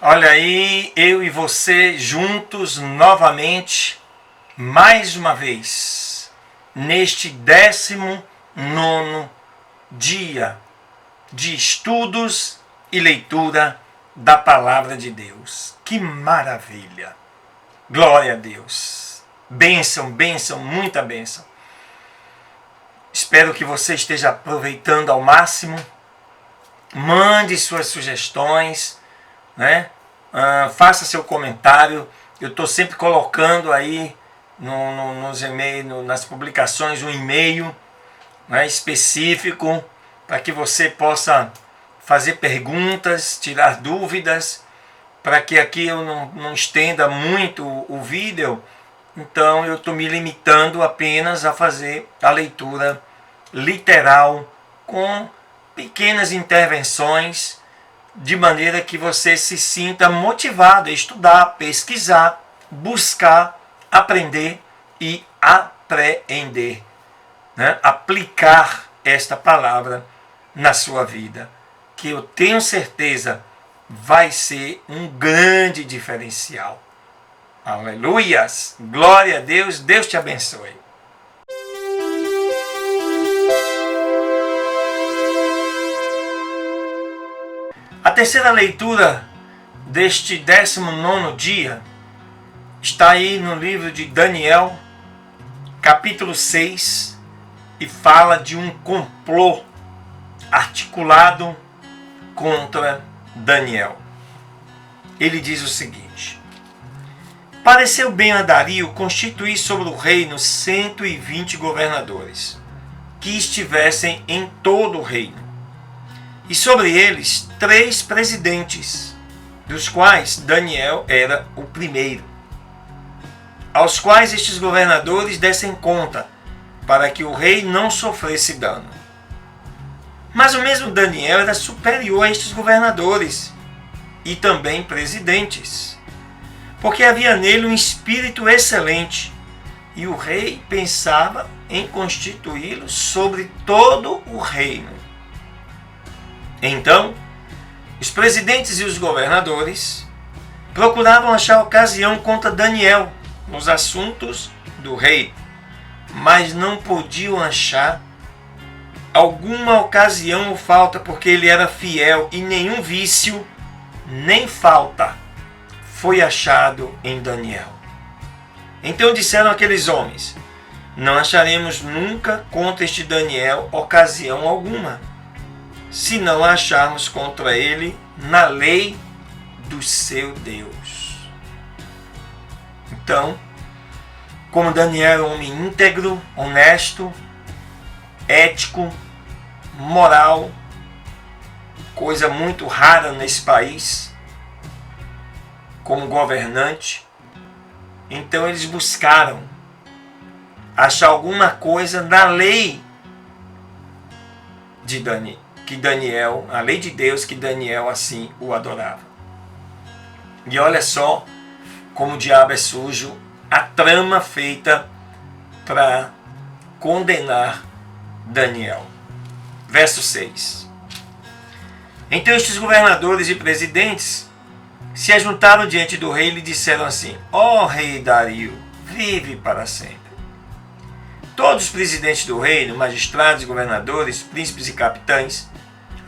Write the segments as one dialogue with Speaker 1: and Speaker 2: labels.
Speaker 1: Olha aí, eu e você juntos novamente, mais uma vez, neste 19º dia de estudos e leitura da Palavra de Deus. Que maravilha! Glória a Deus! Bênção, bênção, muita bênção. Espero que você esteja aproveitando ao máximo. Mande suas sugestões, né? Faça seu comentário. Eu estou sempre colocando aí nos e-mails, nas publicações, um e-mail, né, específico para que você possa fazer perguntas, tirar dúvidas, para que aqui eu não estenda muito o vídeo. Então eu estou me limitando apenas a fazer a leitura literal com pequenas intervenções, de maneira que você se sinta motivado a estudar, pesquisar, buscar, aprender e apreender, né? Aplicar esta palavra na sua vida, que eu tenho certeza vai ser um grande diferencial. Aleluias! Glória a Deus! Deus te abençoe! A terceira leitura deste 19º dia está aí no livro de Daniel, capítulo 6, e fala de um complô articulado contra Daniel. Ele diz o seguinte: pareceu bem a Dario constituir sobre o reino 120 governadores, que estivessem em todo o reino, e sobre eles 3 presidentes, dos quais Daniel era o primeiro, aos quais estes governadores dessem conta, para que o rei não sofresse dano. Mas o mesmo Daniel era superior a estes governadores e também presidentes, porque havia nele um espírito excelente, e o rei pensava em constituí-lo sobre todo o reino. Então, os presidentes e os governadores procuravam achar ocasião contra Daniel nos assuntos do rei, mas não podiam achar alguma ocasião ou falta, porque ele era fiel e nenhum vício nem falta foi achado em Daniel. Então disseram aqueles homens: não acharemos nunca contra este Daniel ocasião alguma, se não acharmos contra ele na lei do seu Deus. Então, como Daniel era um homem íntegro, honesto, ético, moral, coisa muito rara nesse país, como governante, então eles buscaram achar alguma coisa na lei de Daniel, que Daniel, a lei de Deus, que Daniel assim o adorava. E olha só como o diabo é sujo, a trama feita para condenar Daniel. Verso 6. Então estes governadores e presidentes se ajuntaram diante do rei e lhe disseram assim: ó rei Dario, vive para sempre. Todos os presidentes do reino, magistrados, governadores, príncipes e capitães,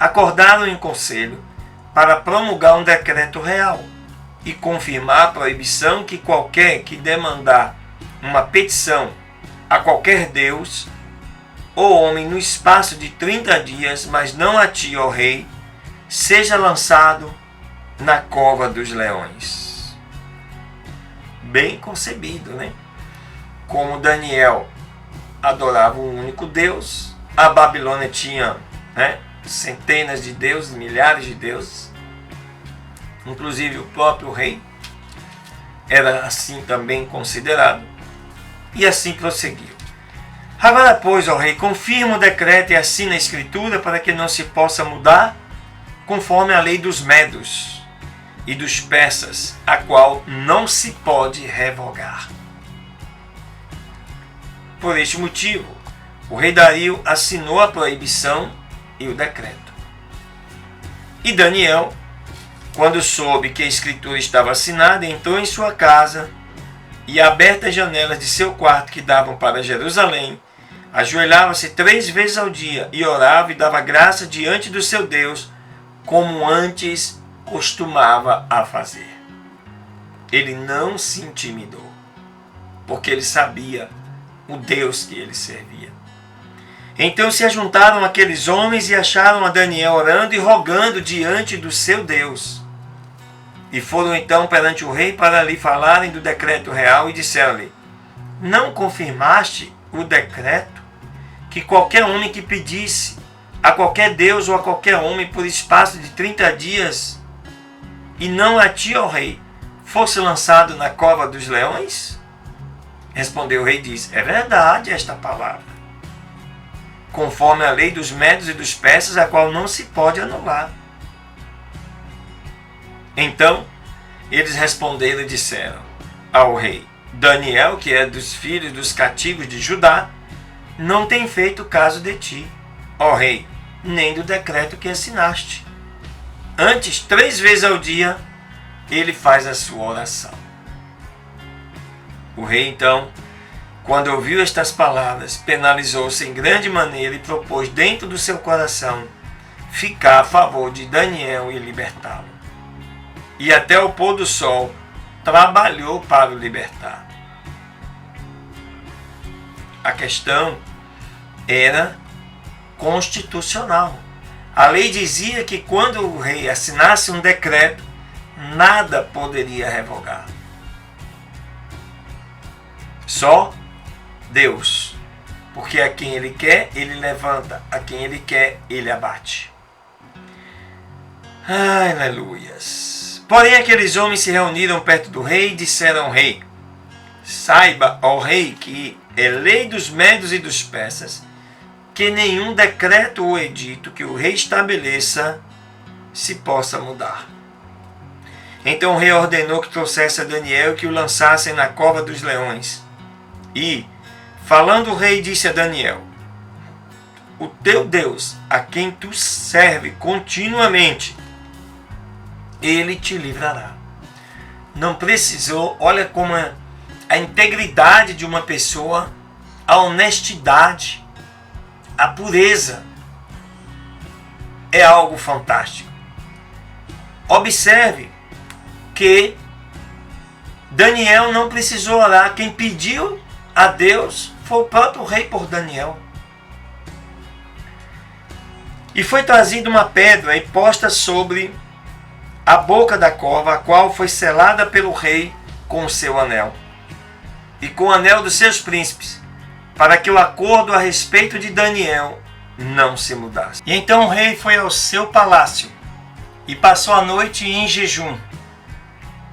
Speaker 1: acordaram em conselho para promulgar um decreto real e confirmar a proibição que qualquer que demandar uma petição a qualquer deus ou homem no espaço de 30 dias, mas não a ti, ó rei, seja lançado na cova dos leões. Bem concebido, né? Como Daniel adorava um único Deus, a Babilônia tinha, né, centenas de deuses, milhares de deuses, inclusive o próprio rei era assim também considerado, e assim prosseguiu. Agora, pois, ó rei, confirma o decreto e assina a escritura para que não se possa mudar conforme a lei dos medos e dos persas, a qual não se pode revogar. Por este motivo, o rei Dario assinou a proibição e o decreto. E Daniel quando soube que a escritura estava assinada, entrou em sua casa e, abertas as janelas de seu quarto que davam para Jerusalém, ajoelhava-se 3 vezes ao dia e orava e dava graça diante do seu Deus, como antes costumava a fazer. Ele não se intimidou, porque ele sabia o Deus que ele servia. Então se ajuntaram aqueles homens e acharam a Daniel orando e rogando diante do seu Deus. E foram então perante o rei para lhe falarem do decreto real e disseram-lhe: não confirmaste o decreto que qualquer homem que pedisse a qualquer Deus ou a qualquer homem por espaço de 30 dias, e não a ti, ó rei, fosse lançado na cova dos leões? Respondeu o rei e disse: é verdade esta palavra, conforme a lei dos medos e dos persas, a qual não se pode anular. Então eles responderam e disseram ao rei: Daniel, que é dos filhos dos cativos de Judá, não tem feito caso de ti, ó rei, nem do decreto que assinaste. Antes, 3 vezes ao dia, ele faz a sua oração. O rei, então, quando ouviu estas palavras, penalizou-se em grande maneira e propôs dentro do seu coração ficar a favor de Daniel e libertá-lo. E até o pôr do sol trabalhou para o libertar. A questão era constitucional. A lei dizia que quando o rei assinasse um decreto, nada poderia revogar. Só Deus. Porque a quem ele quer, ele levanta. A quem ele quer, ele abate. Aleluias. Porém, aqueles homens se reuniram perto do rei e disseram ao rei: saiba, ó rei, que é lei dos medos e dos persas que nenhum decreto ou edito que o rei estabeleça se possa mudar. Então o rei ordenou que trouxesse a Daniel e que o lançassem na cova dos leões. E, falando o rei, disse a Daniel: o teu Deus, a quem tu serve continuamente, ele te livrará. Não precisou, olha como a integridade de uma pessoa, a honestidade, a pureza é algo fantástico. Observe que Daniel não precisou orar. Quem pediu a Deus foi o próprio rei por Daniel. E foi trazida uma pedra e posta sobre a boca da cova, a qual foi selada pelo rei com o seu anel e com o anel dos seus príncipes, para que o acordo a respeito de Daniel não se mudasse. E então o rei foi ao seu palácio e passou a noite em jejum.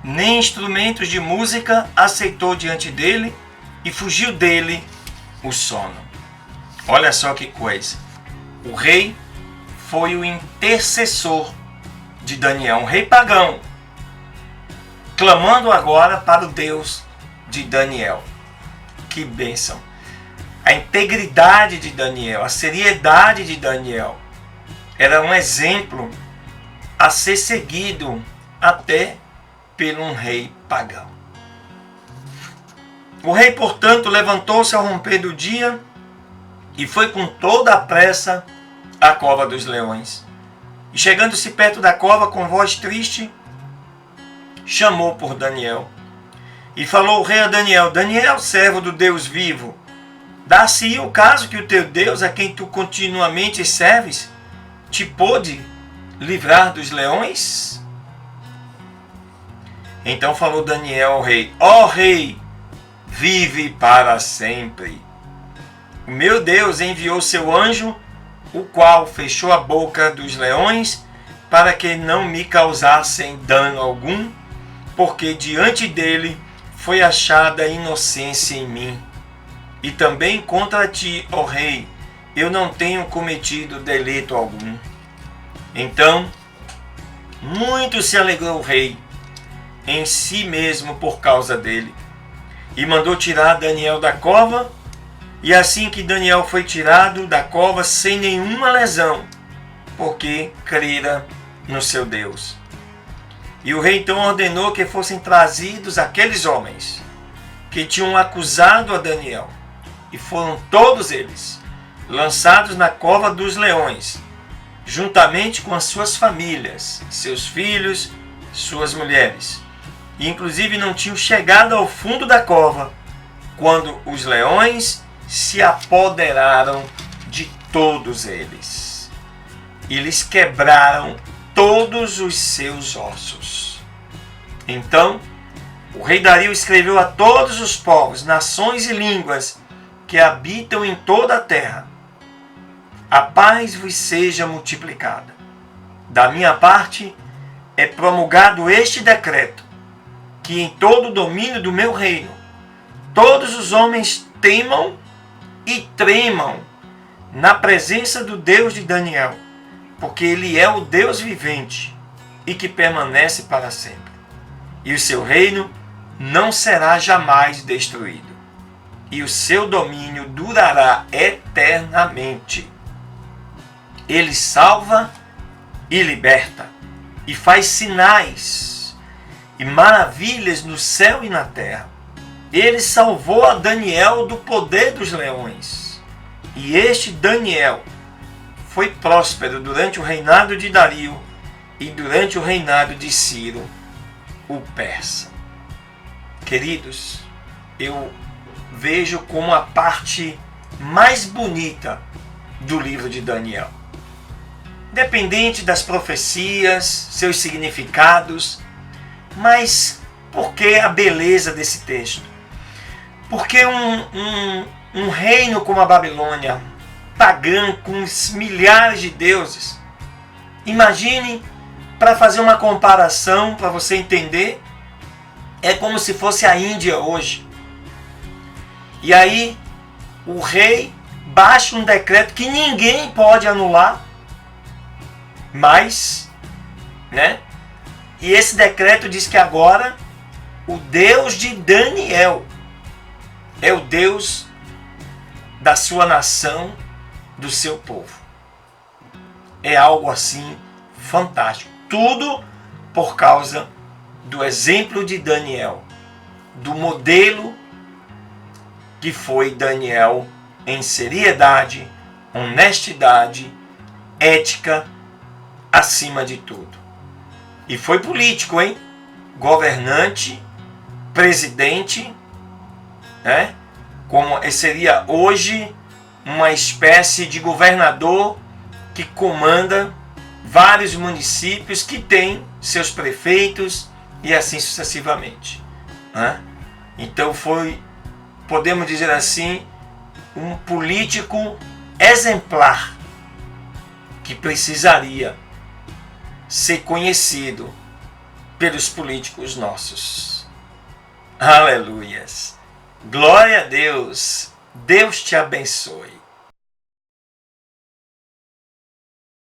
Speaker 1: Nem instrumentos de música aceitou diante dele, e fugiu dele o sono. Olha só que coisa. O rei foi o intercessor de Daniel, um rei pagão, clamando agora para o Deus de Daniel. Que bênção! A integridade de Daniel, a seriedade de Daniel, era um exemplo a ser seguido até por um rei pagão. O rei, portanto, levantou-se ao romper do dia e foi com toda a pressa à cova dos leões. E chegando-se perto da cova, com voz triste, chamou por Daniel. E falou o rei a Daniel: Daniel, servo do Deus vivo, dá-se-ia o caso que o teu Deus, a quem tu continuamente serves, te pôde livrar dos leões? Então falou Daniel ao rei: ó rei, vive para sempre. O meu Deus enviou seu anjo, o qual fechou a boca dos leões, para que não me causassem dano algum, porque diante dele foi achada inocência em mim. E também contra ti, ó rei, eu não tenho cometido delito algum. Então, muito se alegrou o rei em si mesmo por causa dele, e mandou tirar Daniel da cova. E assim que Daniel foi tirado da cova sem nenhuma lesão, porque crera no seu Deus. E o rei então ordenou que fossem trazidos aqueles homens que tinham acusado a Daniel. E foram todos eles lançados na cova dos leões, juntamente com as suas famílias, seus filhos, suas mulheres. E inclusive não tinham chegado ao fundo da cova quando os leões se apoderaram de todos eles e lhes quebraram todos os seus ossos. Então o rei Dario escreveu a todos os povos, nações e línguas que habitam em toda a terra: a paz vos seja multiplicada. Da minha parte é promulgado este decreto, que em todo o domínio do meu reino todos os homens temam e tremam na presença do Deus de Daniel, porque ele é o Deus vivente e que permanece para sempre. E o seu reino não será jamais destruído, e o seu domínio durará eternamente. Ele salva e liberta, e faz sinais e maravilhas no céu e na terra. Ele salvou a Daniel do poder dos leões. E este Daniel foi próspero durante o reinado de Dario e durante o reinado de Ciro, o persa. Queridos, eu vejo como a parte mais bonita do livro de Daniel. Independente das profecias, seus significados, mas por que a beleza desse texto? Porque um reino como a Babilônia, pagã, com milhares de deuses, imagine, para fazer uma comparação, para você entender, é como se fosse a Índia hoje. E aí o rei baixa um decreto que ninguém pode anular, mas, né? E esse decreto diz que agora o Deus de Daniel é o Deus da sua nação, do seu povo. É algo assim fantástico. Tudo por causa do exemplo de Daniel, do modelo que foi Daniel em seriedade, honestidade, ética, acima de tudo. E foi político, hein? Governante, presidente, né? Como seria hoje uma espécie de governador que comanda vários municípios que têm seus prefeitos e assim sucessivamente, né? Então foi, podemos dizer assim, um político exemplar que precisaria ser conhecido pelos políticos nossos. Aleluias! Glória a Deus! Deus te abençoe.